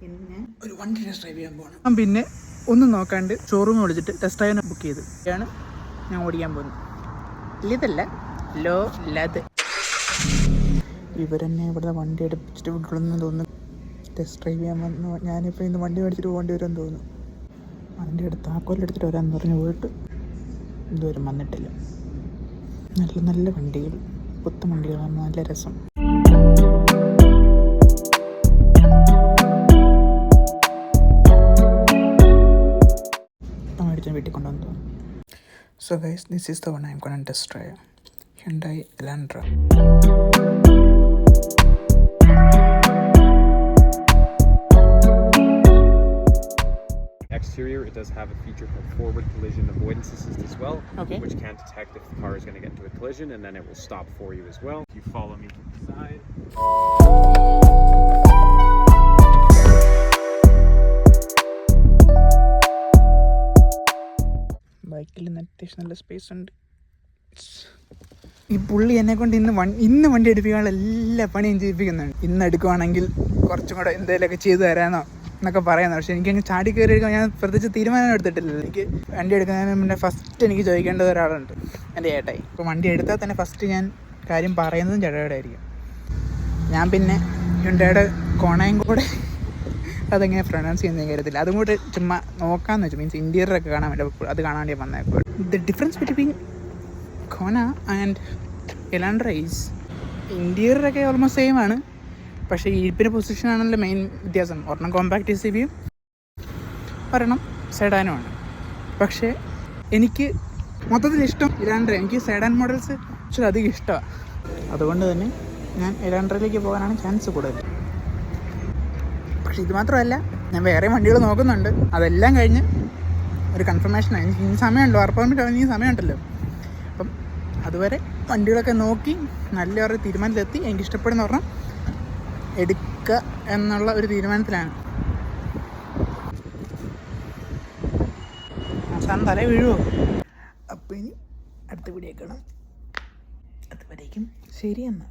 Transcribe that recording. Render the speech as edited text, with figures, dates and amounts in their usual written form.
പിന്നെ ഒരു വണ്ടി ടെസ്റ്റ് ഡ്രൈവ് ചെയ്യാൻ പോകണം. പിന്നെ ഒന്നും നോക്കാണ്ട് ഷോറൂമിൽ വിളിച്ചിട്ട് ടെസ്റ്റ് ഡ്രൈവിനെ ബുക്ക് ചെയ്ത് ആണ് ഞാൻ ഓടിക്കാൻ പോകുന്നത്. ഇല്ലതല്ല ലോ ഇല്ലാതെ ഇവരെന്നെ ഇവിടുത്തെ വണ്ടി എടുപ്പിച്ചിട്ട് വിടുമെന്ന് തോന്നുന്നു. ടെസ്റ്റ് ഡ്രൈവ് ചെയ്യാൻ വന്നു. ഞാനിപ്പോൾ ഇന്ന് വണ്ടി മേടിച്ചിട്ട് പോകേണ്ടി വരുമെന്ന് തോന്നുന്നു. വണ്ടി എടുത്ത് താക്കോലെടുത്തിട്ട് വരാമെന്ന് പറഞ്ഞ് പോയിട്ട് ഇതുവരെ വന്നിട്ടില്ല. നല്ല നല്ല വണ്ടികൾ, പുത്തൻ വണ്ടികളാണ്, നല്ല രസം. മേടിച്ചാൽ വീട്ടിൽ കൊണ്ടുവന്ന് തോന്നുന്നു. So guys, this is the one I M gonna test drive. Hyundai Elantra. Exterior, it does have a feature called forward collision avoidance assist as well, which can detect if the car is going to get into a collision, and then it will stop for you as well. If you follow me to the side. ബൈക്കിൽ അത്യാവശ്യം നല്ല space ഉണ്ട്. ഈ പുള്ളി എന്നെ കൊണ്ട് ഇന്ന് വണ്ടി എടുപ്പിക്കാനുള്ള എല്ലാ പണിയും ചെയ്യിപ്പിക്കുന്നുണ്ട്. ഇന്ന് എടുക്കുവാണെങ്കിൽ കുറച്ചും കൂടെ എന്തെങ്കിലുമൊക്കെ ചെയ്തു തരാനോ എന്നൊക്കെ പറയുന്നത്. പക്ഷേ എനിക്കങ്ങ് ചാടി കയറി എടുക്കാൻ ഞാൻ പ്രത്യേകിച്ച് തീരുമാനം എടുത്തിട്ടില്ല. എനിക്ക് വണ്ടി എടുക്കുന്നതിന് മുന്നേ ഫസ്റ്റ് എനിക്ക് ചോദിക്കേണ്ട ഒരാളുണ്ട്, എൻ്റെ ചേട്ടായി. ഇപ്പോൾ വണ്ടി എടുത്താൽ തന്നെ ഫസ്റ്റ് ഞാൻ കാര്യം പറയുന്നതും ചേട്ടായുടെ ആയിരിക്കും. ഞാൻ പിന്നെ ഹ്യുണ്ടായിയുടെ കോണയും കൂടെ അതെങ്ങനെ പ്രൊനൗൺസ് ചെയ്യുന്ന കാര്യത്തില്ല, അതും കൂടെ ചുമ്മാ നോക്കാമെന്ന് വെച്ചു. മീൻസ് ഇൻറ്റീരിയറൊക്കെ കാണാൻ വേണ്ടി അത് കാണാൻ വേണ്ടി വന്നപ്പോൾ the difference between Kona and Elantra is ഇൻറ്റീരിയറൊക്കെ ഓൾമോസ്റ്റ് സെയിം ആണ്. പക്ഷേ ഇരിപ്പിൻ്റെ പൊസിഷനാണല്ലോ മെയിൻ വ്യത്യാസം. ഒരെണ്ണം കോമ്പാക്റ്റ് എസ് യു വിയും ഒരെണ്ണം സെഡാനുമാണ്. പക്ഷേ എനിക്ക് മൊത്തത്തിൽ ഇഷ്ടം എലാൻഡ്ര. എനിക്ക് സെഡാൻ മോഡൽസ് പക്ഷേ അധികം ഇഷ്ടമാണ്. അതുകൊണ്ട് തന്നെ ഞാൻ എലാൻഡ്രയിലേക്ക് പോകാനാണ് ചാൻസ് കൂടുതൽ. പക്ഷേ ഇത് മാത്രമല്ല, ഞാൻ വേറെ വണ്ടികൾ നോക്കുന്നുണ്ട്. അതെല്ലാം കഴിഞ്ഞ് ഒരു കൺഫർമേഷനായി. ഇനി സമയമുണ്ടല്ലോ, അപ്പോയിൻമെൻറ്റ് ആവുന്ന ഈ സമയമുണ്ടല്ലോ. അപ്പം അതുവരെ വണ്ടികളൊക്കെ നോക്കി നല്ലൊരു തീരുമാനത്തിലെത്തി എനിക്ക് ഇഷ്ടപ്പെടുന്ന പറഞ്ഞാൽ എടുക്കുക എന്നുള്ള ഒരു തീരുമാനത്തിലാണ്. അവസാനം തല വീഴുമോ? അപ്പോൾ ഇനി അടുത്ത വീഡിയോ കാണാം. അതുവരേക്കും ശരി എന്നാൽ.